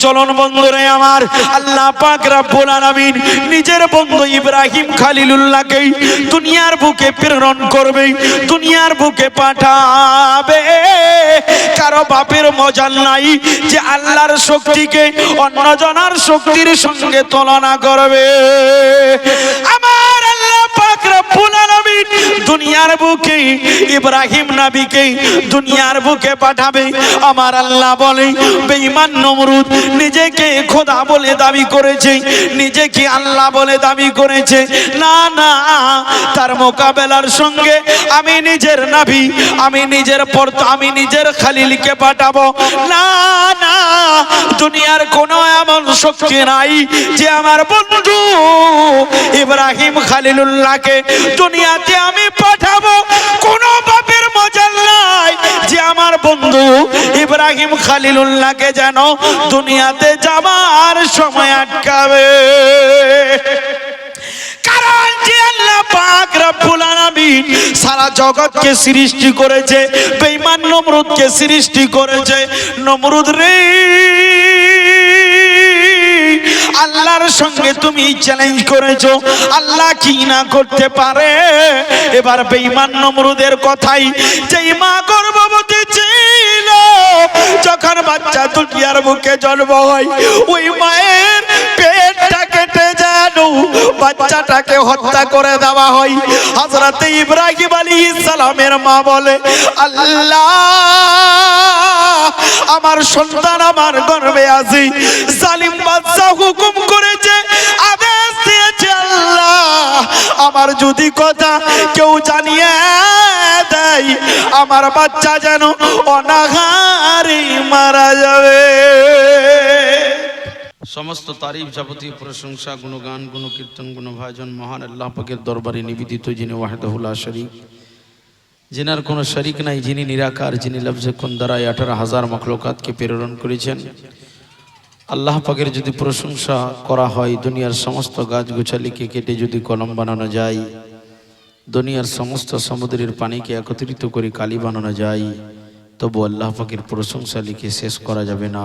চলুন বন্ধুরে আমার, আল্লাহ পাক রব্বুল আলামিন নিজের বন্ধু ইব্রাহিম খলিলুল্লাহকে দুনিয়ার বুকে প্রেরণ করবে, দুনিয়ার বুকে পাঠাবে। কারো বাপের মজাল নাই যে আল্লাহর শক্তিকে অন্যজনের শক্তির সঙ্গে তুলনা করবে। আমার আল্লাহ পাক রব্বুল আলামিন দুনিয়ার বুকে ইব্রাহিম নবীকে দুনিয়ার বুকে পাঠাবে। আমার আল্লাহ বলে বেঈমান নমরুদ নিজেকে খোদা বলে দাবি করেছে, নিজেকে আল্লাহ বলে দাবি করেছে। না না, তার মোকাবেলার সঙ্গে আমি নিজের নবী, আমি নিজের খলিলকে পাঠাবো। না না, দুনিয়ার কোনো এমন শক্তি নাই যে আমার বন্ধু ইব্রাহিম খলিলুল্লাহকে দুনিয়াতে আমি পাঠাবো। কোন বাপের মজাল নাই যে আমার বন্ধু ইব্রাহিম খলিলুল্লাহকে যেন দুনিয়াতে যাবার সময় আটকাবে। কারণ যে আল্লাহ পাক রব্বুল আলামিন সারা জগৎকে সৃষ্টি করেছে, বেঈমান নমরুদকে সৃষ্টি করেছে। নমরুদ রে, আল্লাহর সঙ্গে তুমি চ্যালেঞ্জ করেছো, আল্লাহ কি না করতে পারে? এবার বেঈমান নমরুদের কথাই, যেই মা গর্ভবতী ছিল, যখন বাচ্চা দুনিয়ার বুকে জন্ম হয়, ওই মায়ের পেটটা কেটে যেন বাচ্চাটাকে হত্যা করে দেওয়া হয়। হযরত ইব্রাহিম আলাইহিস সালামের মা বলে, আল্লাহ আমার সন্তান আমার গর্ভে আছে, জালিম বাদশা হুকুম করেছে, আদেশ দিয়েছে, আল্লাহ আমার যদি কথা কেউ জানিয়ে দেয় আমার বাচ্চা যেন অনাহারে মারা যাবে। সমস্ত তারিফ, যাবতীয় প্রশংসা, গুণগান, গুণকীর্তন, গুণভাজন মহান আল্লাহ পাকের দরবারে নিবেদিত, যিনি ওয়াহদাহু লা শারীক, যিনার কোনো শরীক নাই, যিনি নিরাকার, যিনি লফজে কুন দ্বারাই 18,000 মখলুকাতকে প্রেরণ করেছেন। আল্লাহ পাকের যদি প্রশংসা করা হয়, দুনিয়ার সমস্ত গাছগুছালিকে কেটে যদি কলম বানানো যায়, দুনিয়ার সমস্ত সমুদ্রের পানিকে একত্রিত করে কালি বানানো যায়, তবু আল্লাহ পাকের প্রশংসা লিখে শেষ করা যাবে না।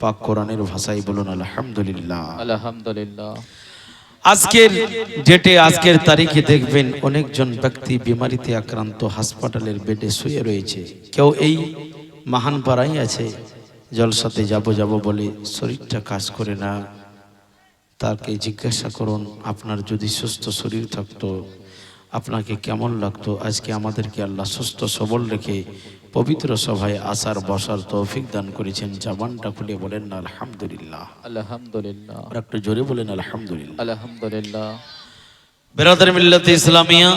পাক কোরআনের ভাষায় বলুন আলহামদুলিল্লাহ। আলহামদুলিল্লাহ। আজকের ডেটে, আজকের তারিখে দেখবেন অনেকজন ব্যক্তি বিমারিতে আক্রান্ত, হাসপাতালের বেডে শুয়ে রয়েছে। কেউ এই মহান পাড়াই আছে, জলসাতে যাব বলে শরীরটা কাজ করে না। তাকে জিজ্ঞাসা করুন, আপনার যদি সুস্থ শরীর থাকতো আপনাকে কেমন লাগতো? আজকে আমাদেরকে আল্লাহ সুস্থ সবল রেখে পবিত্র সভায় আসার বসার তৌফিক দান করেছেন। জবানটা খুলে বলেন না আলহামদুলিল্লাহ। আলহামদুলিল্লাহ। আর একটু জোরে বলেন আলহামদুলিল্লাহ। আলহামদুলিল্লাহ। বেরাদার মিল্লাতে ইসলামিয়া,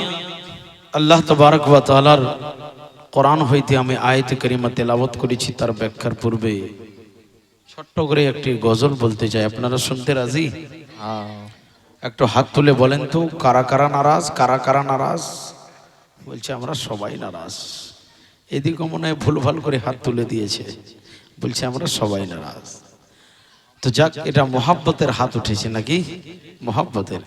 আল্লাহ তাবারক ওয়া তাআলার কোরআন হইতে আমি আয়াত কারিমা তেলাওয়াত করেছি। তার ব্যাখ্যার পূর্বে ছোট্ট করে একটি গজল বলতে চাই। আপনারা শুনতে রাজি? একটু হাত তুলে বলেন তো, কারা কারা নারাজ, কারা কারা নারাজ? বলছে আমরা সবাই নারাজ। এদিকে মনে হয় ভুলভাল করে হাত তুলে দিয়েছে, বলছে আমরা সবাই নারাজ। তো যাক, এটা মোহাব্বতের হাত উঠেছে নাকি? মোহাব্বতের।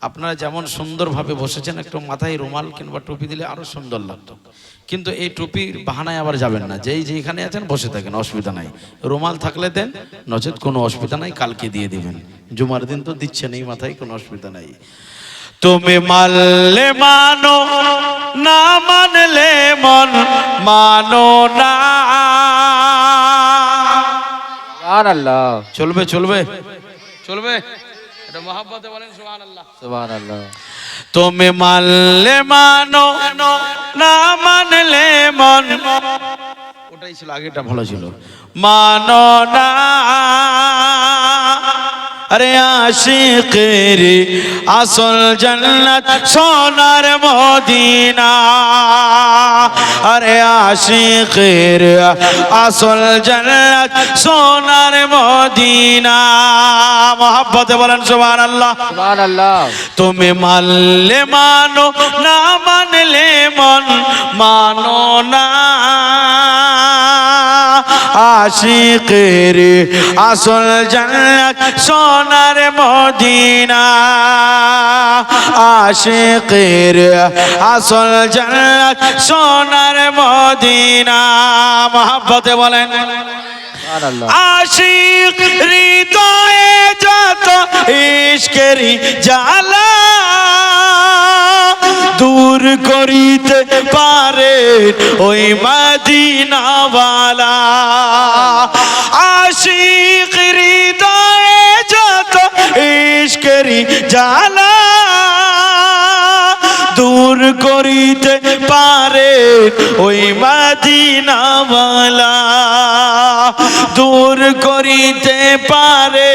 আপনারা যেমন সুন্দরভাবে বসেছেন, একটু মাথায় রুমাল কিংবা টুপি দিলে আরো সুন্দর লাগতো, কিন্তু এই টুপির বাহানায় আবার যাবেন না। যেখানে আছেন বসে থাকেন, অসুবিধা নাই। রুমাল থাকলে দেন, নচেত কোনো অসুবিধা নাই, কালকে দিয়ে দিবেন। জুমার দিন তো দিচ্ছেন এই মাথায়, কোনো অসুবিধা নাই। তুমি মানলে মানো, না মানলে মন মানো না। সুবহানাল্লাহ। চলবে চলবে চলবে, এটা মহব্বতে বলেন সুবহানাল্লাহ। সুবহানাল্লাহ। তুমি মানলে মানো, না মানলে মন, ওটাই ছিল আগেটা ভালো ছিল, মানো না। আরে আশিকের আসল জান্নাত সোনার মদিনা, আরে আশিকের আসল জান্নাত সোনার মদিনা। মোহাব্বতে বলেন সুবহানাল্লাহ। সুবহানাল্লাহ। তুমি মানলে মানো, না মানলে মন মানো না। আশিকের আসল জান্নাত সোনার মদিনা, আশিকের আসল জান্নাত সোনার মদিনা। মোহাব্বতে বলেন সুবহানাল্লাহ আশিক হৃদয়ে যত ইশকেরি জ্বালা দূর করিতে পারে ওই মদিনাওয়ালা আশিক হৃদয়ে যত ইশকেরি জ্বালা দূর করিতে পারে ওই মদিনাওয়ালা দূর করিতে পারে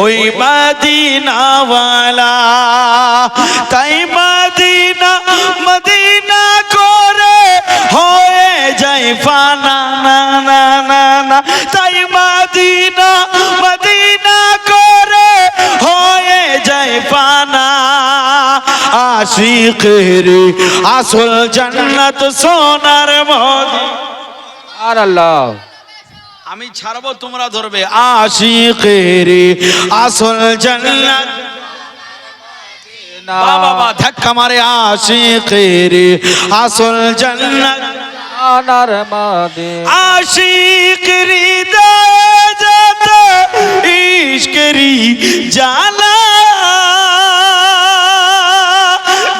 ওই মদিনাওয়ালা তাই মদিনা মদিনা করে হয়ে যায় ফানা না না না না তাই মদিনা মদিনা করে হয়ে যায় ফানা আশিকের আসল জান্নাত সোনার মদিনা সুবহানাল্লাহ আমি ছাড়বো তোমরা ধরবে আশিকের আসল জান্নাত বাবা ধাক্কা মারে আশিকের আসল জান্নাত সোনার মদিনা আশিক হৃদয়ে যত ইশকেরি জ্বালা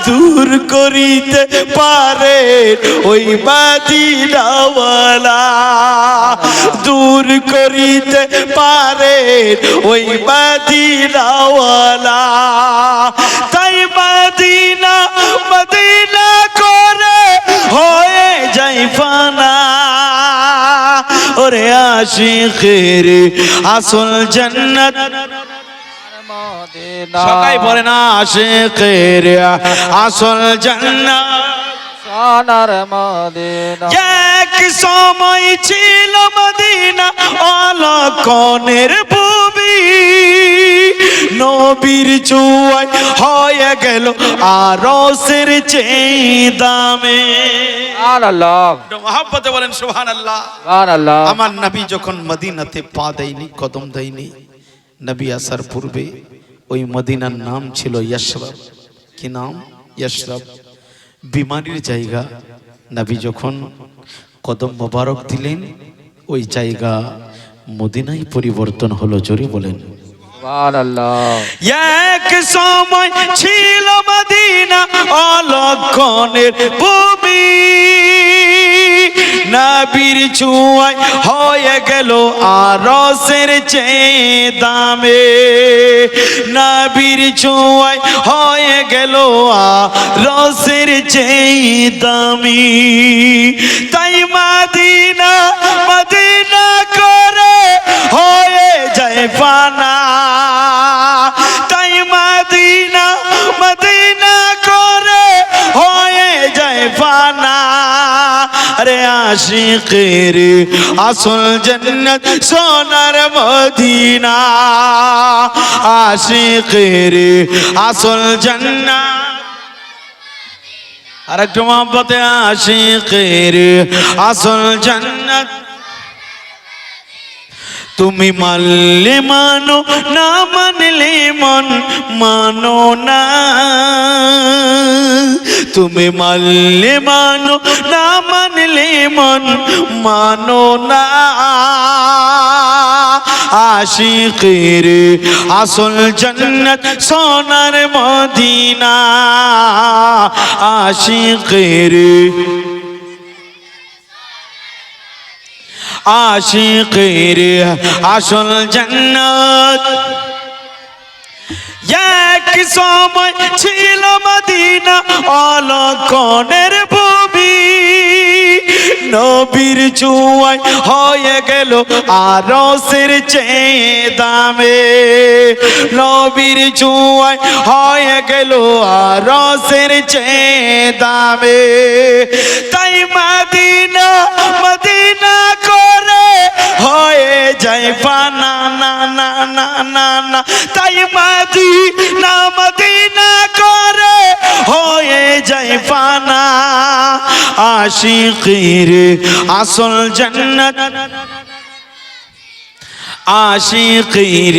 দূর করিতে পারে ওই মদিনাওয়ালা দূর করিতে পারে ওই মদিনাওয়ালা তাই মদিনা মদিনা করে হয়ে যায় ফানা ওরে আশিকের আসল জান্নাত মদিনা সবাই বলে না আশিকের আসল জান্নাত সোনার মদিনা এক সময় ছিল মদিনা অলকনের ভূমি নবীর চুয়ায় হয়ে গেল আরশের চেয়ে দামে সুবহানাল্লাহ মহব্বতে বলেন সুবহানাল্লাহ সুবহানাল্লাহ আমার নবী যখন মদিনাতে পা দেয়নি কদম দেয়নি নবী আসার পূর্বে ওই মদিনার নাম ছিল ইয়শরব কি নাম ইয়শরব বিমারির জায়গা নবী যখন কদম মোবারক দিলেন ওই জায়গা মদিনায় পরিবর্তন হলো জোরে বলেন সুবহানাল্লাহ এক সময় ছিল মদিনা অলক্ষণের ভূমি নবীর চুয়ায় হয়ে গেল আরশের চেয়ে দামে নবীর চুয়ায় হয়ে গেল আরশের চেয়ে দামি তাই মদিনা মদিনা করে হয়ে যায় ফানা তাই মদিনা মদিনা করে হয়ে যায় ফানা আরে আশিকের আসল জান্নাত সোনার মদিনা আশিকের আসল জান্নাত আরেকটু মহব্বতে আশিকের আসল জান্নাত তুমি মানলে মানো না মানলে মন মানো না তুমি মানলে মানো না মানলে মন মানো না আশিকের আসল জান্নাত সোনার মদিনা আশিকের আশিকের আসল জান্নাত এক সময় ছিল মদিনা অলক্ষণের ভূমি নবীর চুয়ায় হয়ে গেল আরশের চেয়ে দামে নবীর চুয়ায় হয়ে গেল আরশের চেয়ে দামে তাই মদিনা মদিনা করে হয়ে যায় ফানা না না না না না তাই মদিনা মদিনা করে হয়ে যায় ফানা আশিকের আসল জান্নাত আশিকের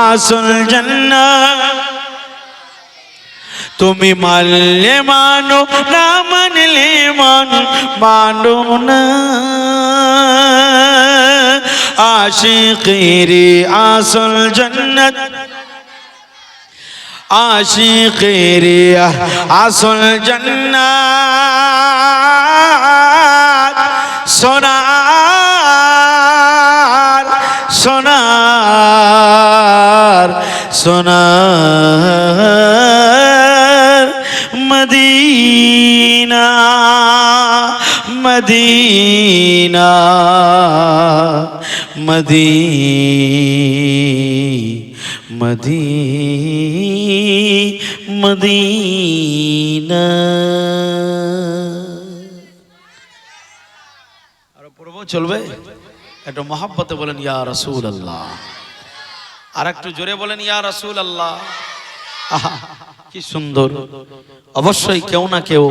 আসল জান্নাত তুমি মানলে মানো না মানলে মন মানো না আশিকেরি আসল জান্নাত আশিকেরি আসল জান্নাত সোনার সোনার সোনার মদিনা মদিনা মদিনা। আর পড়ব চলবে? একটু মহব্বতে বলেন ইয়া রাসূলুল্লাহ, আর একটু জোরে বলেন ইয়া রাসূলুল্লাহ। আহা কি সুন্দর! অবশ্যই কেউ না কেউ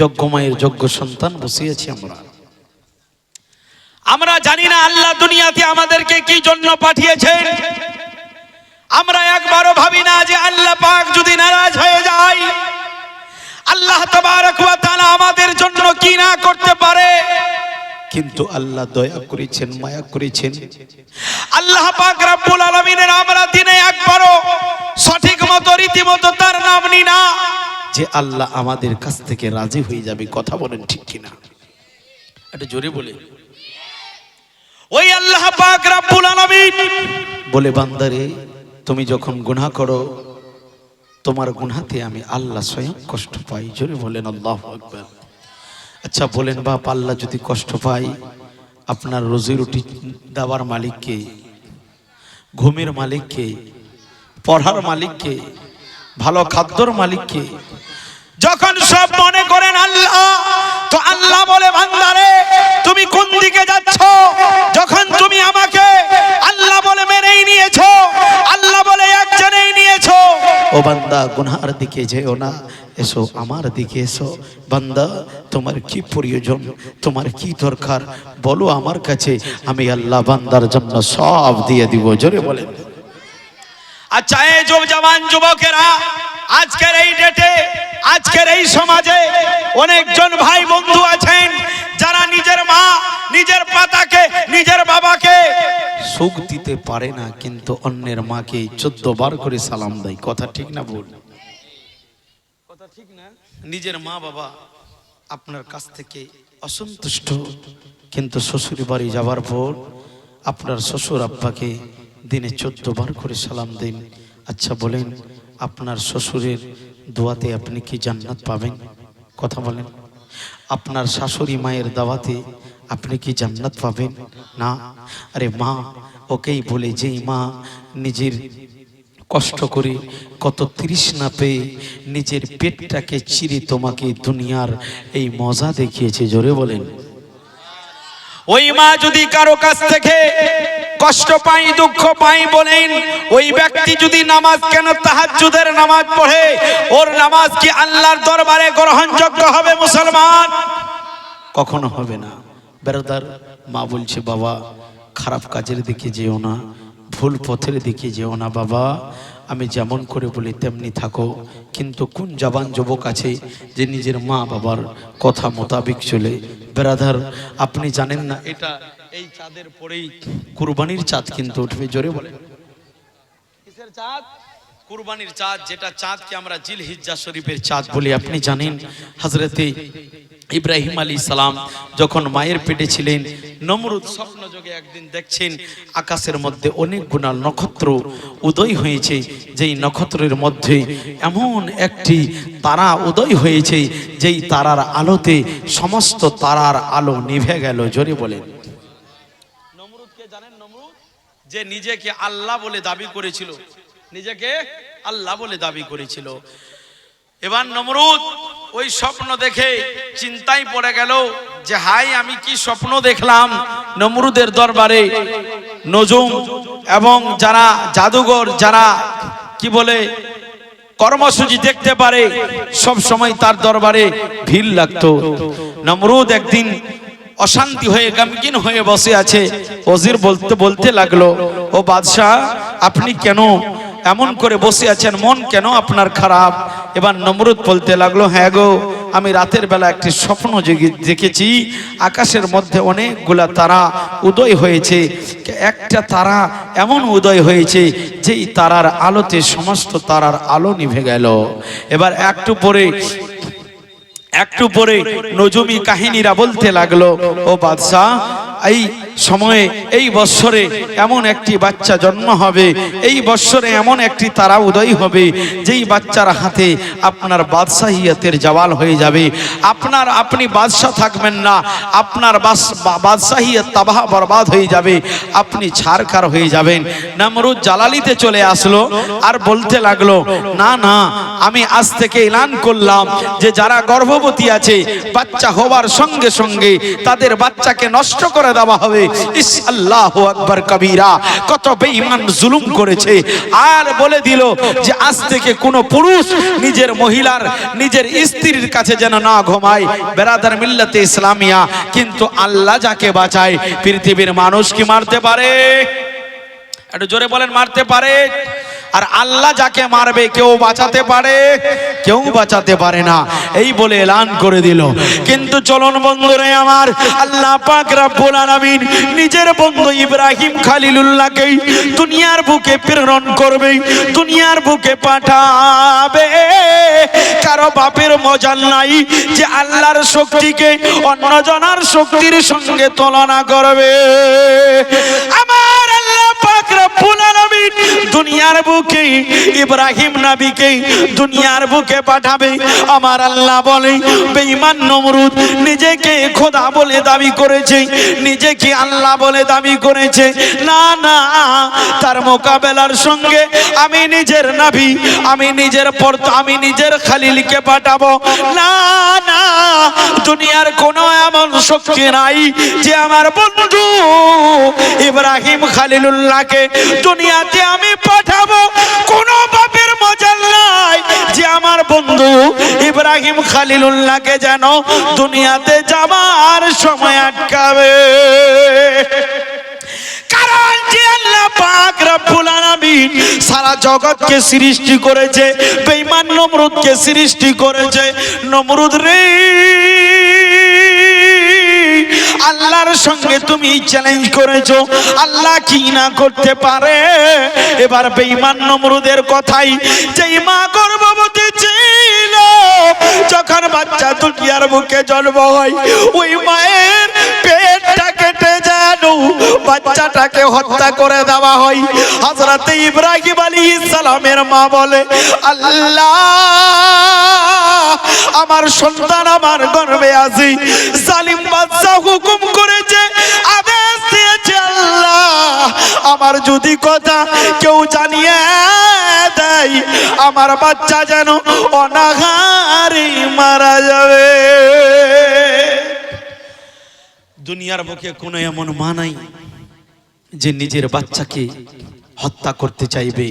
যোগ্য মায়ের যোগ্য সন্তান বসিয়েছি আমরা। আমরা জানি না আল্লাহ দুনিয়াতে আমাদেরকে কি জন্য পাঠিয়েছেন। আমরা একবারও ভাবি না যে আল্লাহ পাক যদি নারাজ হয়ে যায়, আল্লাহ তাবারক ওয়া তাআলা আমাদের জন্য কি না করতে পারে। কিন্তু আল্লাহ দয়া করেছেন, মায়া করেছেন। আল্লাহ পাক রব্বুল আলামিনের আমরা দিনে একবারও সঠিক মতো রীতিমতো তার নাম নি না যে আল্লাহ আমাদের কাছ থেকে রাজি হয়ে যাবে। কথা বলেন ঠিক কিনা? এটা জোরে বলে। ওই আল্লাহ পাক রব্বুল আলামিন বলে, বান্দারে তুমি যখন গুনাহ করো, তোমার গুনাহতে আমি আল্লাহ স্বয়ং কষ্ট পাই। জোরে বলেন আল্লাহু আকবার। আচ্ছা বলেন বাপ, আল্লাহ যদি কষ্ট পাই, আপনার রুজি রুটি দেওয়ার মালিককে, ঘুমের মালিককে, পড়ার মালিককে, ভালো খাদ্যর মালিককে যখন সব মনে করেন আল্লাহ, তো আল্লাহ বলে বান্দারে তুমি কোন দিকে যাচ্ছ? যখন তুমি আমাকে আল্লাহ বলে মেনেই নিয়েছো, আল্লাহ বলে একজনেই নিয়েছো, ও বান্দা গুনার দিকে যেও না, এসো আমার দিকে এসো। বান্দা তোমার কি প্রয়োজন, তোমার কি দরকার বলো আমার কাছে, আমি আল্লাহ বান্দার জন্য সব দিয়ে দিব। জোরে বলেন। আচ্ছা এই জওয়ান যুবকেরা, আজকের এই ডেটে, আজকের এই সমাজে অনেকজন ভাই বন্ধু আছেন যারা নিজের মা, নিজের পাতাকে, নিজের বাবাকে সুখ দিতে পারে না, কিন্তু অন্যের মাকে 14 বার করে সালাম দেয়। কথা ঠিক না ভুল? কথা ঠিক না? নিজের মা বাবা আপনার কাছ থেকে অসন্তুষ্ট, কিন্তু শ্বশুর বাড়ি যাবার পর আপনার শ্বশুর আব্বাকে দিনে 14 বার করে সালাম দেন। আচ্ছা বলেন, আপনার শ্বশুরের দোয়াতে আপনি কি জান্নাত পাবেন? কথা বলেন। আপনার শাশুড়ি মায়ের দাওয়াতে আপনি কি জান্নাত পাবেন? না। আরে মা ওকেই বলে, যেই মা নিজের কষ্ট করে কত তৃষ্ণা পেয়ে নিজের পেটটাকে চিরে তোমাকে দুনিয়ার এই মজা দেখিয়েছে। জোরে বলেন। ওই মা যদি কারো কাছ থেকে কষ্ট পাই, দুঃখ পাই বলেন, ওই ব্যক্তি যদি নামাজ, কেন তাহাজ্জুদের নামাজ পড়ে, ওর নামাজ কি আল্লাহর দরবারে গ্রহণযোগ্য হবে? মুসলমান কখনো হবে না। বেরাদার, মা বলছে বাবা খারাপ কাজের দিকে যেও না, ভুল পথের দিকে যেও না বাবা, আমি যেমন করে বলি তেমনি থাকো। কিন্তু কোন জওয়ান যুবক আছে যে নিজের মা বাবার কথা মোতাবেক চলে? বেরাদার আপনি জানেন না, এটা এই চাঁদের পরেই কুরবানির চাঁদ কিন্তু উঠবে। জোরে বলেন। কিসের চাঁদ? কুরবানির চাঁদ, যেটা চাঁদকে আমরা জিলহিজ্জা শরীফের চাঁদ বলি। আপনি জানেন হযরতে ইব্রাহিম আলাইহিস সালাম যখন মায়ের পেটে ছিলেন, নমরুদ স্বপ্নযোগে একদিন দেখছেন আকাশের মধ্যে অনেকগুলো নক্ষত্র উদয় হয়েছে, যেই নক্ষত্রের মধ্যে এমন একটি তারা উদয় হয়েছে যেই তারার আলোতে সমস্ত তারার আলো নিভে গেল। জোরে বলেন। নমরুদকে জানেন? নমরুদ যে নিজেকে আল্লাহ বলে দাবি করেছিল, নিজেকে আল্লাহ বলে দাবি করেছিল। এবার নমরুদ ওই স্বপ্ন দেখে চিন্তায় পড়ে গেল যে হাই আমি কি স্বপ্ন দেখলাম। নমরুদের দরবারে নজুম এবং যারা জাদুঘর, যারা কি বলে কর্মসূচি দেখতে পারে, সব সময় তার দরবারে ভিড় লাগতো। নমরুদ একদিন অশান্তি হয়ে গমগিন হয়ে বসে আছে। ওজির বলতে লাগলো, ও বাদশাহ আপনি কেন এমন করে বসে আছেন, মন কেন আপনার খারাপ? এবার নমরুদ বলতে লাগলো, হ্যাঁ গো আমি রাতের বেলা একটি স্বপ্ন দেখেছি, আকাশের মধ্যে অনেকগুলা তারা উদয় হয়েছে, একটা তারা এমন উদয় হয়েছে যেই তারার আলোতে সমস্ত তারার আলো নিভে গেল। এবার একটু পরে নজুমি কাহিনীরা বলতে লাগলো, ও বাদশাহ, এই সময়ে এই বৎসরে এমন একটি বাচ্চা জন্ম হবে, এই বৎসরে এমন একটি তারা উদয় হবে যেই বাচ্চার হাতে আপনার বাদশাহিয়তের জাওয়াল হয়ে যাবে, আপনি বাদশাহ থাকবেন না, আপনার বাদশাহিয়ত তাবাহ বরবাদ হয়ে যাবে, আপনি ছারখার হয়ে যাবেন। নমরুদ জালালিতে চলে আসলো আর বলতে লাগলো, না না, আমি আজ থেকে এলান করলাম যে যারা গর্ভবতী আছে বাচ্চা হওয়ার সঙ্গে সঙ্গে তাদের বাচ্চাকে নষ্ট করে দেওয়া হবে। ইস আল্লাহু আকবার কবীরা, কত বেঈমান জুলুম করেছে। আর বলে দিল যে আজ থেকে কোনো পুরুষ নিজের স্ত্রীর কাছে যেন না ঘুমায়। বেরাদার মিল্লাতে ইসলামিয়া, কিন্তু আল্লাহ যাকে বাঁচায়, পৃথিবীর মানুষ কি মারতে পারে? একটু জোরে বলেন, মারতে পারে? আর আল্লাহ যাকে মারবে কেউ বাঁচাতে পারে? কেউ বাঁচাতে পারে না। এই বলে এলান করে দিল। কিন্তু চলুন বন্ধুরে আমার, আল্লাহ পাক রব্বুল আলামিন নিজের বন্ধু ইব্রাহিম খলিলুল্লাহকে দুনিয়ার বুকে প্রেরণ করবে, দুনিয়ার বুকে পাঠাবে। কারো বাপের মজাল নাই যে আল্লাহর শক্তিকে অন্যজনের শক্তির সঙ্গে তুলনা করবে। আমার আল্লাহ পাক রব্বুল আলামিন দুনিয়ার বুকে ইব্রাহিম নবীকে দুনিয়ার বুকে পাঠাবে। আমার আল্লাহ বলে, বেঈমান নমরুদ নিজেকে খোদা বলে দাবি করেছে, নিজেকে আল্লাহ বলে দাবি করেছে। না না, তার মোকাবেলার সঙ্গে আমি নিজের নবী, আমি নিজের খলিলকে পাঠাবো। না না, দুনিয়ার কোনো এমন শক্তি নাই যে আমার বন্ধু ইব্রাহিম খলিলুল্লাহকে দুনিয়াতে আমি পাঠাবো। কোনো বাপের মজাল নাই যে আমার বন্ধু ইব্রাহিম খলিলুল্লাহকে যেন দুনিয়াতে যাবার সময় আটকাবে। কারণ যে আল্লাহ পাক রব্বুল আলামিন সারা জগৎকে সৃষ্টি করেছে, বেঈমান নমরুদকে সৃষ্টি করেছে। নমরুদ রে, আল্লাহর সঙ্গে তুমি চ্যালেঞ্জ করেছো, আল্লাহ কি না করতে পারে? এবার বেঈমান নমরুদের কথাই, যেই মা গর্ভবতী ছিল, যখন বাচ্চা দুনিয়ার বুকে জন্ম হয়, ওই মায়ের পেটটা কেটে যেন বাচ্চাটাকে হত্যা করে দেওয়া হয়। হযরত ইব্রাহিম আলাইহিস সালামের মা বলে, আল্লাহ, আমার সন্তান আমার গর্ভে আছে, জালিম বাদশা হুকুম করেছে, আদেশ দিয়েছে, আল্লাহ, আমার যদি কথা কেউ জানিয়ে দেয়, আমার বাচ্চা যেন অনাহারে মারা যাবে। দুনিয়ার বুকে কোনো এমন মা নাই যে নিজের বাচ্চাকে হত্যা করতে চাইবে,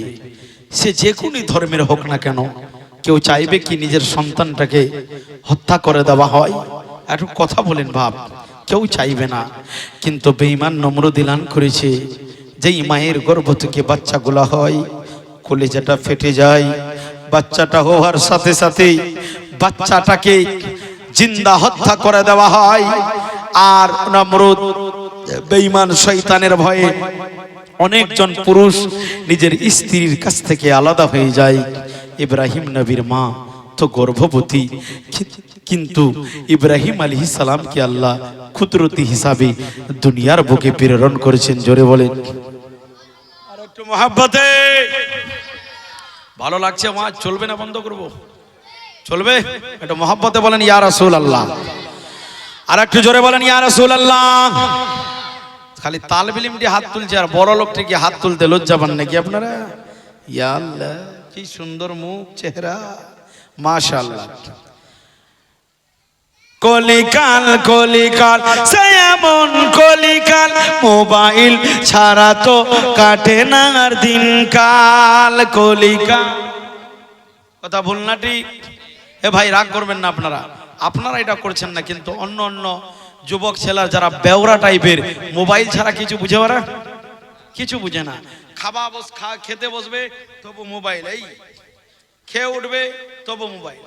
সে যে কোনো ধর্মের হোক না কেন। কেউ চাইবে কি নিজের সন্তানটাকে হত্যা করে দেওয়া হয়? একটু কথা বলেন ভাব, কেউ চাইবে না। কিন্তু বেঈমান নমরুদ এলান করেছে, যেই মায়ের গর্ভ থেকে বাচ্চাগুলা হয়, কলিজাটা ফেটে যায়। বাচ্চাটা হওয়ার সাথে সাথে বাচ্চাটাকে জিন্দা হত্যা করে দেওয়া হয়। আর নমরুদ বেঈমান শয়তানের ভয়ে অনেকজন পুরুষ নিজের স্ত্রীর কাছ থেকে আলাদা হয়ে যায়। ইব্রাহিম নবীর মা তো গর্ভবতী, কিন্তু ইব্রাহিম আলাইহিস সালামকে আল্লাহ কুদরতি হিসাবে দুনিয়ার বুকে প্রেরণ করেছেন। জোরে বলেন আর একটু মহব্বতে। ভালো লাগছে মা? চলবে না বন্ধ করব? চলবে? একটু মহব্বতে বলেন ইয়া রাসূলুল্লাহ। আর একটু জোরে বলেন ইয়া রাসূলুল্লাহ। খালি তালবিলিম দিয়ে হাত তুলছে আর বড় লোকটি কি হাত তুলতে লজ্জা পান নাকি আপনারা? ইয়া আল্লাহ, কি সুন্দর মুখ, চেহারা, মাশাআল্লাহ। কলিকাল কলিকাল সে এমন কলিকাল, মোবাইল ছাড়া তো কাটে না আর দিনকাল। কলিকাল, কথা ভুল না ঠিক? এ ভাই রাগ করবেন না, আপনারা এটা করছেন না, কিন্তু অন্য অন্য যুবক ছেলে যারা বেওরা টাইপের, মোবাইল ছাড়া কিছু বুঝে ওরা কিছু বুঝে না। খেতে বসবে তবু মোবাইল, এই খেয়ে উঠবে তবু মোবাইল,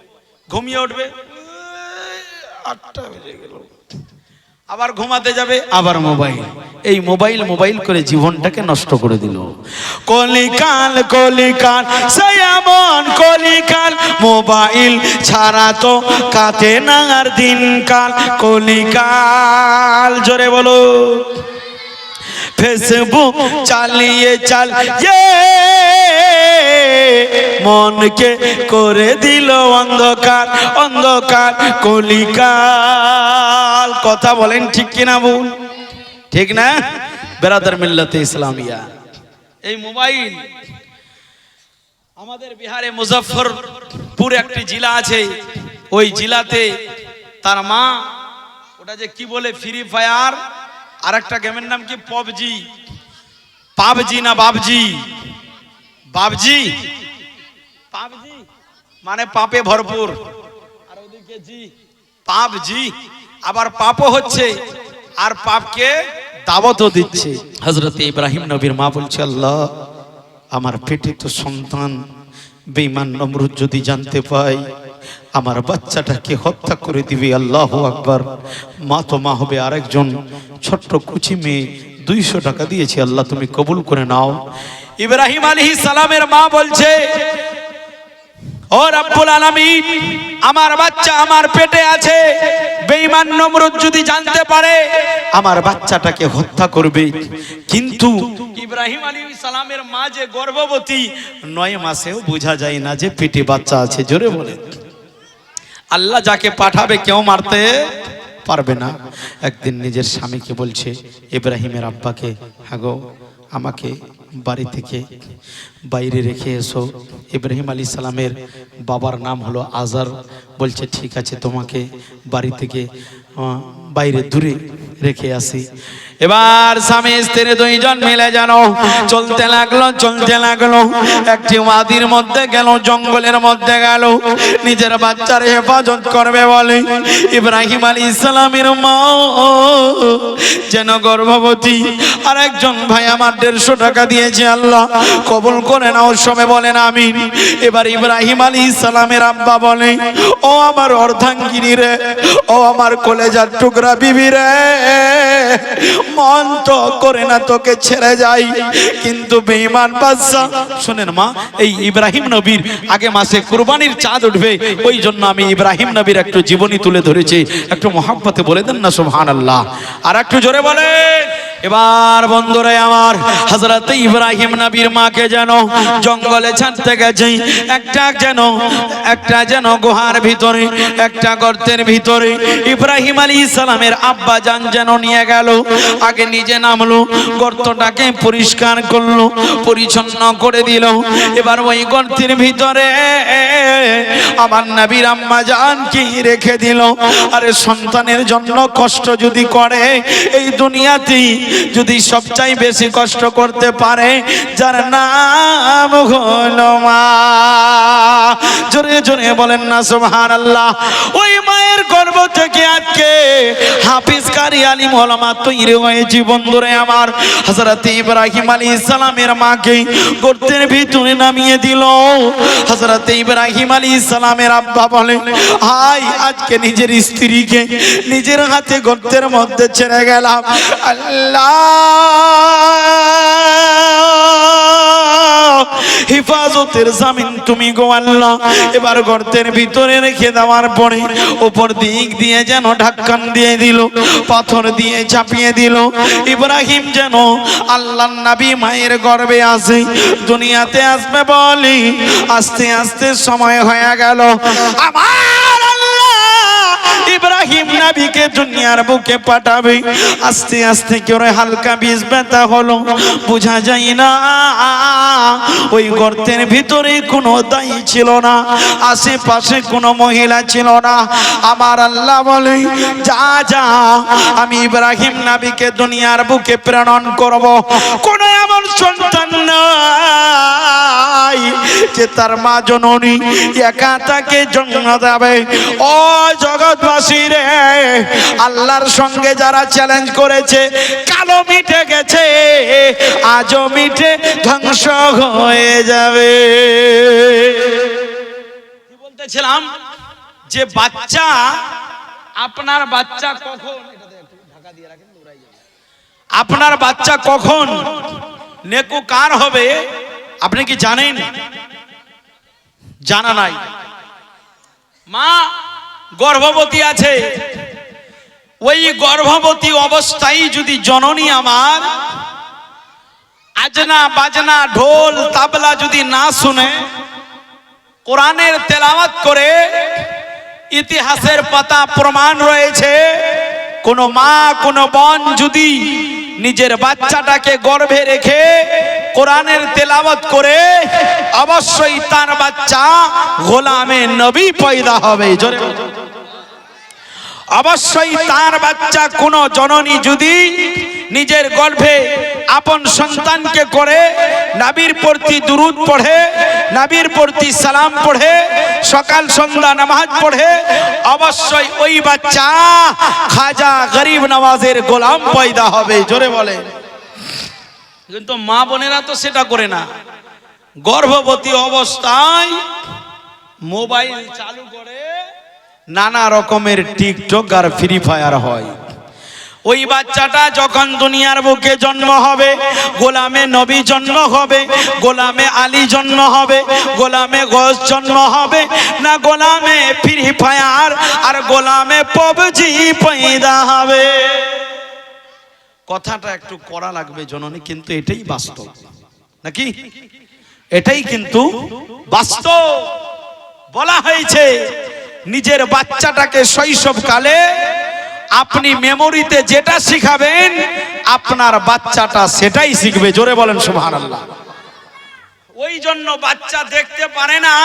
ঘুমিয়ে উঠবে 8টা বেজে গেল, আবার ঘুমাতে যাবে, আবার মোবাইল, এই মোবাইল মোবাইল করে জীবনটাকে নষ্ট করে দিল। কলিকাল কলিকাল সয়ামন কলিকাল, মোবাইল ছাড়া তো কাটে না আর দিনকাল। কলিকাল জোরে বলো। ফেসবুক চালিয়ে চালিয়ে মনকে করে দিল অন্ধকার অন্ধকার। কলিকাল, কথা বলেন ঠিক কিনা বল? ঠিক না বেরাদার মিল্লাতে ইসলামিয়া? এই মোবাইল, আমাদের বিহারে মুজফ্ফরপুর একটি জেলা আছে, ওই জেলাতে তার মা, ওটা যে কি বলে ফ্রি ফায়ার, আর একটা গেমের নাম কি পবজি, পাবজি না বাবজি, বাবজি, পাবজি মানে পাপে ভরপুর, আর ওদিকে জি পাবজি, আবার পাপও হচ্ছে আর পাপকে দাওয়াতও দিচ্ছে। হযরত ইব্রাহিম নবীর মা বলছে, আল্লাহ আমার পেটে তো সন্তান, বেঈমান নমরুদ যদি জানতে পায় আমার বাচ্চাটাকে হত্যা করে দিবে। আল্লাহু আকবার। মা তো মা হবে, আরেকজন ছোট্ট কুচি মেয়ে 200 টাকা দিয়েছে, আল্লাহ তুমি কবুল করে নাও। ইব্রাহিম আলাইহিস সালামের মা বলছে, ও রব্বুল আলামিন, আমার বাচ্চা আমার পেটে আছে, বেঈমান নমরুদ যদি জানতে পারে আমার বাচ্চাটাকে হত্যা করবে। কিন্তু ইব্রাহিম আলাইহিস সালামের মা যে গর্ভবতী, 9 মাসেও বোঝা যায় না যে পেটে বাচ্চা আছে। জোরে বলে। আল্লাহ যাকে পাঠাবে কেউ মারতে পারবে না। একদিন নিজের স্বামীকে বলছে, ইব্রাহিমের আব্বাকে, হ্যাঁ গো আমাকে বাড়ি থেকে বাইরে রেখে এসো। ইব্রাহিম আলাইহিস সালামের বাবার নাম হলো আজার। বলছে ঠিক আছে, তোমাকে বাড়ি থেকে বাইরে দূরে রেখে আসি। এবার স্বামী স্ত্রী দুইজন মিলে যেন চলতে লাগলো। একটি ওয়াদির মধ্যে গেল, জঙ্গলের মধ্যে গেল, নিজের বাচ্চার হেফাজত করবে বলে। ইব্রাহিম আলাইহিস সালামের মা যেন গর্ভবতী। আর একজন ভাই আমার 150 টাকা দিয়েছে, আল্লাহ কবুল করে নাও, সবাই বলেন আমিন। এবার ইব্রাহিম আলাইহিস সালামের আব্বা বলে, ও আমার অর্ধাঙ্গিনী রে, ও আমার কলেজার টুকরা বিবি রে, মন তো করে না তোকে ছেড়ে যাই, কিন্তু বেঈমান বাদশা। শুনেন মা, এই ইব্রাহিম নবীর আগে মাসে কুরবানির চাঁদ উঠবে, ওই জন্য আমি ইব্রাহিম নবীর একটু জীবনী তুলে ধরেছি, একটু মহব্বতে বলে দেন না সুবহানাল্লাহ, আর একটু জোরে বলেন। এবার বন্ধুরা আমার, হযরত ইব্রাহিম নবীর মাকে যেন জঙ্গলে ছাড়তে গেছে, একটা যেন গুহার ভিতরে, একটা গর্তের ভিতরে ইব্রাহিম আলাইহিস সালামের আব্বা জান যেন নিয়ে গেল। আগে নিজে নামলো, গর্তটাকে পরিষ্কার করলো, পরিচ্ছন্ন করে দিল। এবার ওই গর্তের ভিতরে আমার নবীর আম্মা জানকে রেখে দিল। আরে সন্তানের জন্য কষ্ট যদি করে, এই দুনিয়াতেই যদি সবচাই বেশি কষ্ট করতে পারে যার নাম হলো মা। জোরে জোরে বলেন না সুবহানাল্লাহ। ওই মায়ের গর্ভ থেকে আজকে হাফিজ কারি আলিম ওলামা তৈরি হয়েছে। বন্ধুরে আমার, হযরত ইব্রাহিম আলাইহিস সালামের মাকে গর্তের ভিতরে নামিয়ে দিল। হযরত ইব্রাহিম আলাইহিস সালামের আব্বা বলে, হাই আজকে নিজের স্ত্রীকে নিজের হাতে গর্তের মধ্যে ছেড়ে গেলাম। আল্লাহ হিফাজতের জামিন তুমি গো আল্লাহ। এবার গর্তের ভিতরে রেখে দেওয়ার পরে উপর দিক দিয়ে যেন ঢাকন দিয়ে দিল, পাথর দিয়ে চাপিয়ে দিল। ইব্রাহিম যেন আল্লাহর নবী মায়ের গর্ভে আসে, দুনিয়াতে আসবে বলি আস্তে আস্তে সময় হয়ে গেল। আমার ইব্রাহিম নবীকে দুনিয়ার বুকে পাঠাবে, আস্তে আস্তে করে হালকা বীজ ব্যথা হলো, বোঝা যায় না। ওই গর্তের ভিতরে কোনো দায়ী ছিল না, আশেপাশে কোনো মহিলা ছিল না। আমার আল্লাহ বলে, যা যা আমি ইব্রাহিম নবীকে দুনিয়ার বুকে প্রেরণ করব। কোন এমন সন্তান নাই যে তার মা জননী একা তাকে জন্ম দেবে। ও জগৎবাসী রে, আল্লাহর সঙ্গে যারা চ্যালেঞ্জ করেছে, কালো মিটে গেছে, আজও মিটে ধ্বংস হয়ে যাবে। কি বলতেছিলাম যে বাচ্চা আপনার বাচ্চা কখন, আপনার বাচ্চা কখন নেকুকার হবে আপনি কি জানেন? জানা নাই। মা গর্ভবতী আছে, ওই গর্ভবতী অবস্থায় যদি জননী আমার আজনা বাজনা ঢোল তাবলা যদি না শুনে, কোরআনের তেলাওয়াত করে, ইতিহাসের পাতা প্রমাণ রয়েছে, কোন মা কোন বোন যদি নিজের বাচ্চাটাকে গর্ভে রেখে কোরআনের তেলাওয়াত করে, অবশ্যই তার বাচ্চা গোলামে নবী পয়দা হবে। জোরে অবশ্যই তার বাচ্চা, কোন জননী যদি নিজের গর্ভে আপন সন্তানকে করে নবীর প্রতি দুরূদ পড়ে, নবীর প্রতি সালাম পড়ে, সকাল সন্ধ্যা নামাজ পড়ে, অবশ্যই ওই বাচ্চা খাজা গরিব নওয়াজের গোলাম পয়দা হবে। জোরে বলে। কিন্তু মা বোনেরা তো সেটা করে না। গর্ভবতী অবস্থায় মোবাইল চালু করে নানা রকমের টিকটক আর ফ্রি ফায়ার হয়। ওই বাচ্চাটা যখন দুনিয়ার বুকে জন্ম হবে, গোলামে নবী জন্ম হবে, গোলামে আলী জন্ম হবে, গোলামে গস জন্ম হবে না, গোলামে ফ্রি ফায়ার আর গোলামে পবজি পয়দা হবে। কথাটা একটু কড়া লাগবে জননী, কিন্তু এটাই বাস্তব নাকি? এটাই কিন্তু বাস্তব। বলা হয়েছে নিজের বাচ্চাটাকে শৈশবকালে আপনি মেমোরিতে যেটা শিখাবেন আপনার বাচ্চাটা সেটাই শিখবে। জোরে বলেন সুবহানাল্লাহ। ওই জন্য বাচ্চা দেখতে পারে না,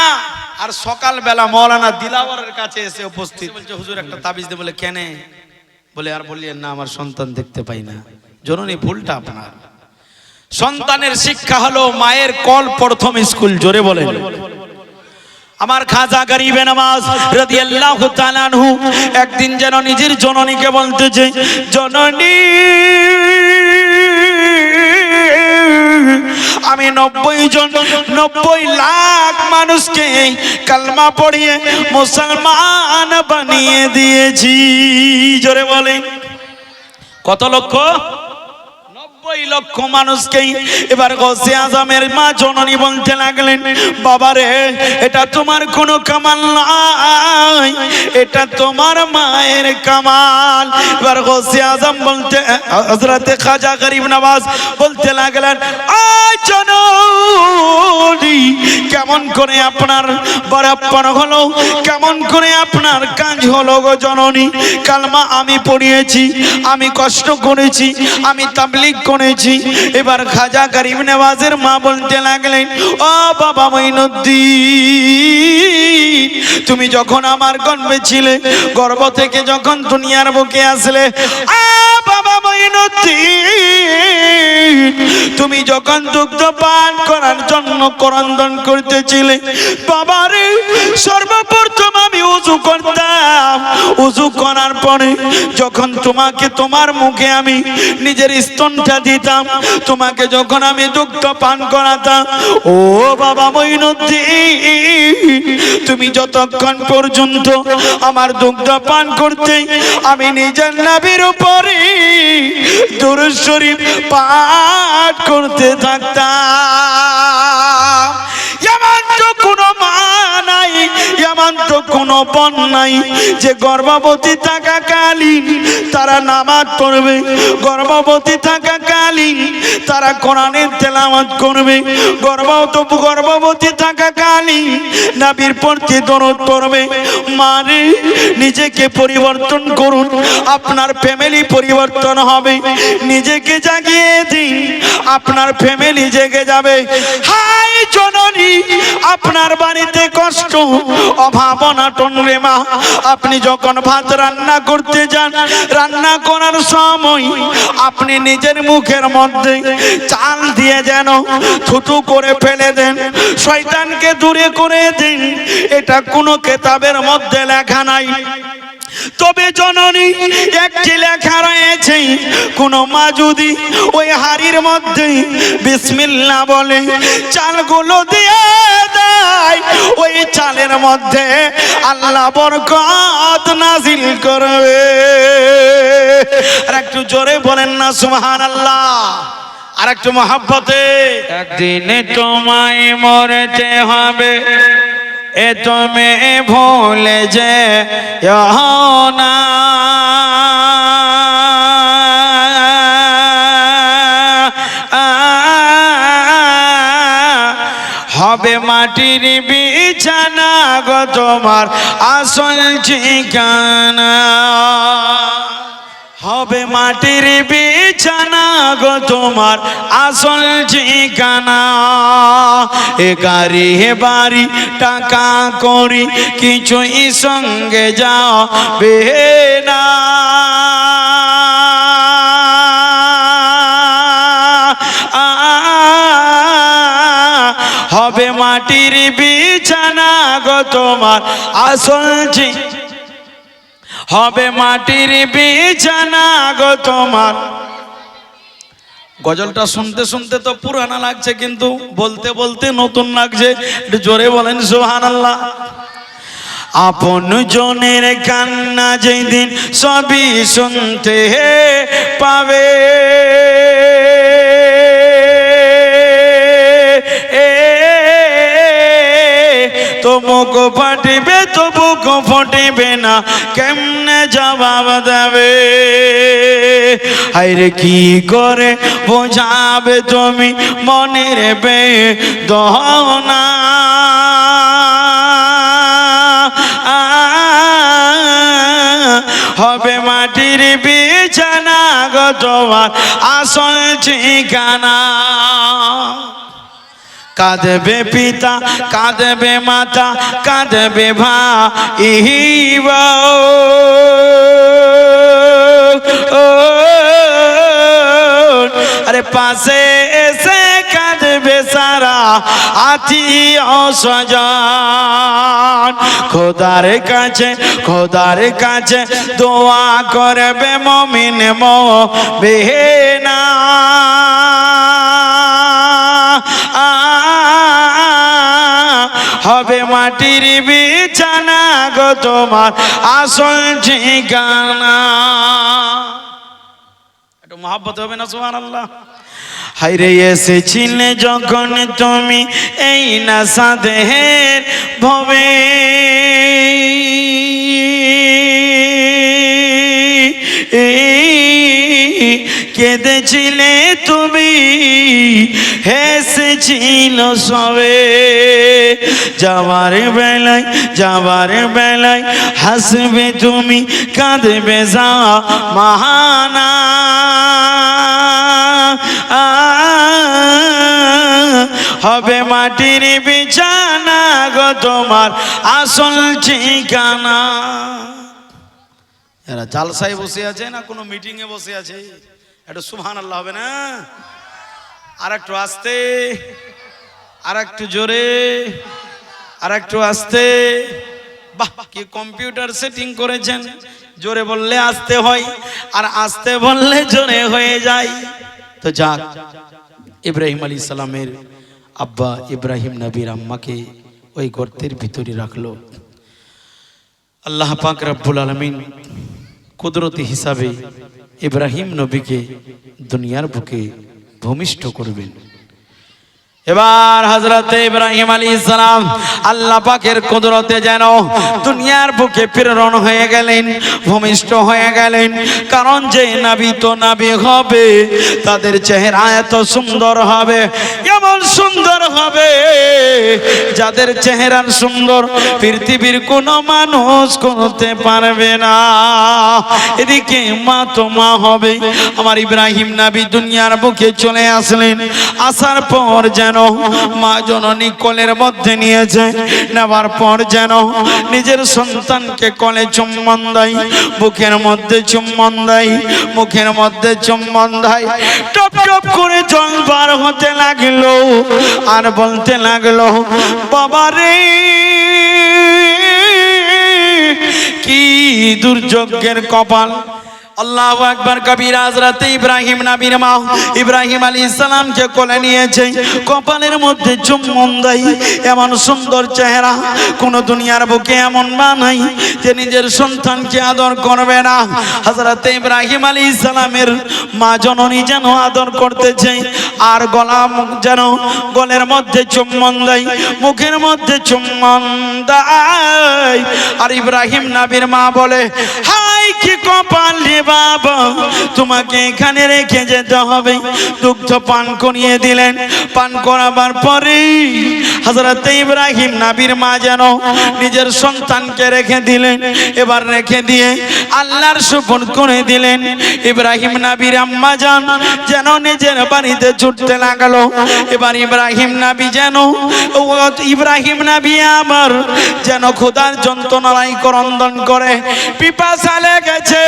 আর সকালবেলা মৌলানা দিলাওয়ারের কাছে এসে উপস্থিত, বলছে হুজুর একটা তাবিজ দে। বলে কেন? বলে আর বললেন না, আমার সন্তান দেখতে পাই না। জননী ভুলটা আপনার। সন্তানের শিক্ষা হলো মায়ের কল প্রথম স্কুল। জোরে বলেন। আমার খাজা গরিবে নওয়াজ রাদিয়াল্লাহু তাআলা আনহু একদিন যেন নিজের জননীকে বলতেছে, জননী আমি 90 লাখ মানুষকে কালমা পড়িয়ে মুসলমান বানিয়ে দিয়েছি। জোরে বলে। কত লক্ষ? 90 লক্ষ মানুষকেই। এবার গৌসে আজমের মা জননী বলতে লাগলেন, বাবারে এটা তোমার কোনো কামাল নাই, এটা তোমার মায়ের কামাল। এবার গৌসে আজম বলতে, হযরতে খাজা গরিব নওয়াজ বলতে লাগলেন, জননী কেমন করে আপনার বরাবর হলো, কেমন করে আপনার কাজ হলো গো জননী? কালমা আমি পড়িয়েছি, আমি কষ্ট করেছি, আমি তাবলীগ করেছি। এবার খাজা গরিব নওয়াজের মা বলতে লাগলেন, ও বাবা মঈনুদ্দিন, তুমি যখন আমার গর্ভে ছিলে, গর্ভ থেকে যখন দুনিয়ার বুকে আসলে, বাবা মঈনুদ্দিন, তুমি যখন দুগ্ধ পান করার জন্য ক্রন্দন করতেছিলে, বাবারে সর্বপ্রথম আমি উযু করতাম। উযু করার পরে যখন তোমাকে তোমার মুখে আমি নিজের স্তনটা দিতাম, তোমাকে যখন আমি দুগ্ধ পান করাতাম, ও বাবা মঈনুদ্দিন, তুমি যতক্ষণ পর্যন্ত আমার দুগ্ধ পান করতে আমি নিজের নবীর উপরে দুরূদ শরীফ পাঠ করতে থাকতাম। এমন তো কোনো মা নাই, এমন তো কোনো বোন নাই যে গর্ভবতী থাকাকালীন তারা নামাজ পড়বে, গর্ভবতী থাকাকালীন তারা কোরআনের তেলাওয়াত করবে, গর্ভবতী থাকাকালীন নবীর প্রতি দরুদ পড়বে। মানে নিজেকে পরিবর্তন করুন, আপনার ফ্যামিলি পরিবর্তন হবে। নিজেকে জাগিয়ে দিন, আপনার ফ্যামিলি জেগে যাবে। হাই জননী, আপনার বাড়িতে কষ্ট, অভাব, অনটন রে মা। আপনি যখন ভাত রান্না করতে যান, রান্না করার সময় আপনি নিজের মুখের মধ্যে চাল দিয়ে যেন থুতু করে ফেলে দেন, শয়তানকে দূরে করে দিন। এটা কোনো কিতাবের মধ্যে লেখা নাই। তবে জননী একটি লেখা রয়েছে, কোন মা যদি ওই হাড়ির মধ্যে বিসমিল্লাহ বলে চালগুলো দিয়ে দেয়, যায় ওই চালের মধ্যে আল্লাহ বরকত নাজিল করবে। আর একটু জোরে বলেন না সুবহানাল্লাহ, আর একটু মহব্বতে। একদিনে তোমায় মরতে হবে, এ তুমি ভুলে যে না। হবে মাটির বিছানা গো তোমার আসল ঠিকানা, হবে মাটির বিছানা গো তোমার আসল ঠিকানা। এ গাড়ি হে বাড়ি টাকা করি কিছুই সঙ্গে যাবে না। হবে মাটির বিছানা গো তোমার আসল ঠিকানা, হবে মাটির বিছানা গো তোমার। গজলটা শুনতে শুনতে তো পুরানা লাগছে, কিন্তু বলতে বলতে নতুন লাগছে। একটু জোরে বলেন সুবহানাল্লাহ। আপন জনের কান্না যেদিন সবই শুনতে পাবে, তো মুখ ফাটিবে তো বুক ফটিবে না, কেমনে জবাব দেবে? হায়রে কি করে বোঝাবে তুমি মনের বেদনা? হবে মাটির বিছানা গো তোমার আসল ঠিকানা। কাঁদবে পিতা কাঁদবে মাতা কাঁদবে ভাই, আরে পাশে এসে কাঁদবে সারা আত্মীয় স্বজন। খোদার কাছে দোয়া করবে মুমিন মুমিনা। হবে মাটির বিছানা গো তোমার আসল ঠিকানা। একটু মহব্বত হবে না সুবহানাল্লাহ। হায়রে এসেছিলে যখন তুমি এই নাসাদের ভবে, কেঁদেছিলে তুমি হেসেছিল সবে। যাবার বেলায় হাসবে তুমি কাঁদবে জামানা। হবে মাটির বিছানা গো তোমার আসল ঠিকানা। এরা জালসায় বসে আছে না কোনো মিটিং এ বসে আছে? একটু সুবহানাল্লাহ হবে না? আর একটু আস্তে, আর একটু জোরে, আর একটু আস্তে। বাহ, কি কম্পিউটার সেটিং করেছেন! জোরে বললে আস্তে হয়, আর আস্তে বললে জোরে হয়ে যায়। তো যাক, ইব্রাহিম আলাইহিস সালামের আব্বা ইব্রাহিম নবীর আম্মাকে ওই গর্তের ভিতরে রাখলো। আল্লাহ পাক রব্বুল আলামিন কুদরতি হিসাবে ইব্রাহিম নবীকে দুনিয়ার বুকে ভূমিষ্ঠ করবেন। এবার হযরতে ইব্রাহিম আলাইহিস সালাম আল্লাহ পাকের কুদরতে যেন দুনিয়ার বুকে প্রেরণ হয়ে গেলেন, ভূমিষ্ঠ হয়ে গেলেন। কারণ যে নবী তো নবী হবে, তাদের চেহারা এত সুন্দর হবে, এমন সুন্দর হবে যাদের চেহারা সুন্দর পৃথিবীর কোনো মানুষ করতে পারবে না। এদিকে মা তো মা হবে। আমার ইব্রাহিম নবী দুনিয়ার বুকে চলে আসলেন। আসার পর যেন মা জননী কোলের মধ্যে নিয়েছে, নেবার পর যেন নিজের সন্তানকে কোলে চুম্বন দেয়, বুকের মধ্যে চুম্বন দেয়, মুখের মধ্যে চুম্বন দেয়। টপ টপ করে জল বার হতে লাগলো, আর বলতে লাগলো, বাবারে কি দুর্যোগের কপাল, আল্লাহু আকবার কবিরা। হযরত ইব্রাহিম নবীর মা ইব্রাহিম আলাইহিস সালামকে কোলে নিয়েছে, কপালের মধ্যে চুম্বন দেয়। এমন সুন্দর চেহারা কোন দুনিয়ার বুকে এমন মা নাই যে নিজের সন্তানকে আদর করবে না। হযরত ইব্রাহিম আলাইহিস সালামের মা জননী যেন আদর করতেছে, আর যেন গলের মধ্যে চুম্বন দেয়, মুখের মধ্যে চুম্বন দেয়। আর ইব্রাহিম নবীর মা বলে, হাই কি কপাল রে বাবা, তোমাকে এখানে রেখে যেতে হবে। দুগ্ধ পান করিয়ে দিলেন। পান করাবার পরে হযরত ইব্রাহিম নবীর মা যেন নিজের সন্তানকে রেখে দিলেন। এবার রেখে দিয়ে আল্লাহর সুপুর্দ করে দিলেন। ইব্রাহিম নবীর আম্মা জান যেন নিজের বাড়িতে ছুটতে লাগলো। এবার ইব্রাহিম নবী আবার যেন ক্ষুধার যন্ত্রণায় ক্রন্দন করে, পিপাসা লেগেছে,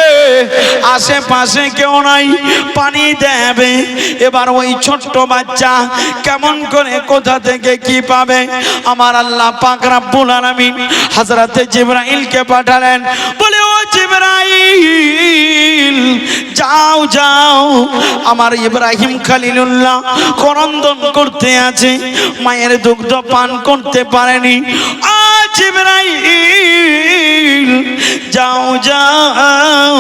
আশেপাশে কেউ নাই পানি দেবে। এবার ওই ছোট্ট বাচ্চা কেমন করে কোথা থেকে কি পাবে? আমার আল্লাহ পাক রব্বুল আলামিন হযরত জিবরাইলকে পাঠালেন, বলে ও জিবরাইল যাও যাও, আমার ইব্রাহিম খলিলুল্লাহ ক্রন্দন করতে আছে, মায়ের দুগ্ধ পান করতে পারেনি। ও জিবরাইল যাও যাও,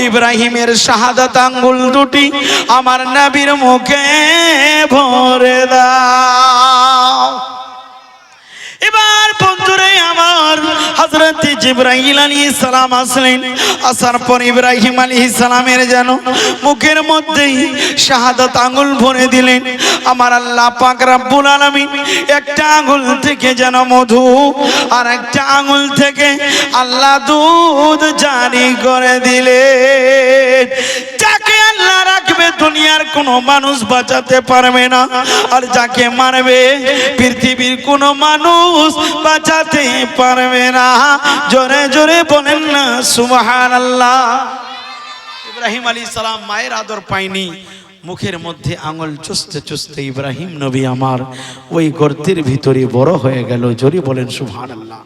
ইব্রাহিমের শাহাদাত আঙ্গুল দুটি আমার নবীর মুখে ভরে দাও। এবার বন্ধুরে আমার হযরত জিবরাইল আলাইহিস সালাম আসলেন। আসার পর ইব্রাহিম আলাইহিস সালামের যেন মুখের মধ্যেই শাহাদাত আঙ্গুল ভরে দিলেন। আমার আল্লাহ পাক রব্বুল আলামিন একটা আঙ্গুল থেকে যেন মধু, আর একটা আঙ্গুল থেকে আল্লাহ দুধ জারি করে দিলেন। যাকে আল্লাহ রাখবে দুনিয়ার কোনো মানুষ বাঁচাতে পারবে না, আর যাকে মারবে পৃথিবীর কোনো মানুষ বাঁচাতে পারবে না। জোরে জোরে বলেন না সুবহানাল্লাহ। ইব্রাহিম আলাইহিস সালাম মায়ের আদর পায়নি, মুখের মধ্যে আঙুল চুষতে চুষতে ইব্রাহিম নবী আমার ওই গর্তের ভিতরে বড় হয়ে গেল। জোরে বলেন সুবহানাল্লাহ।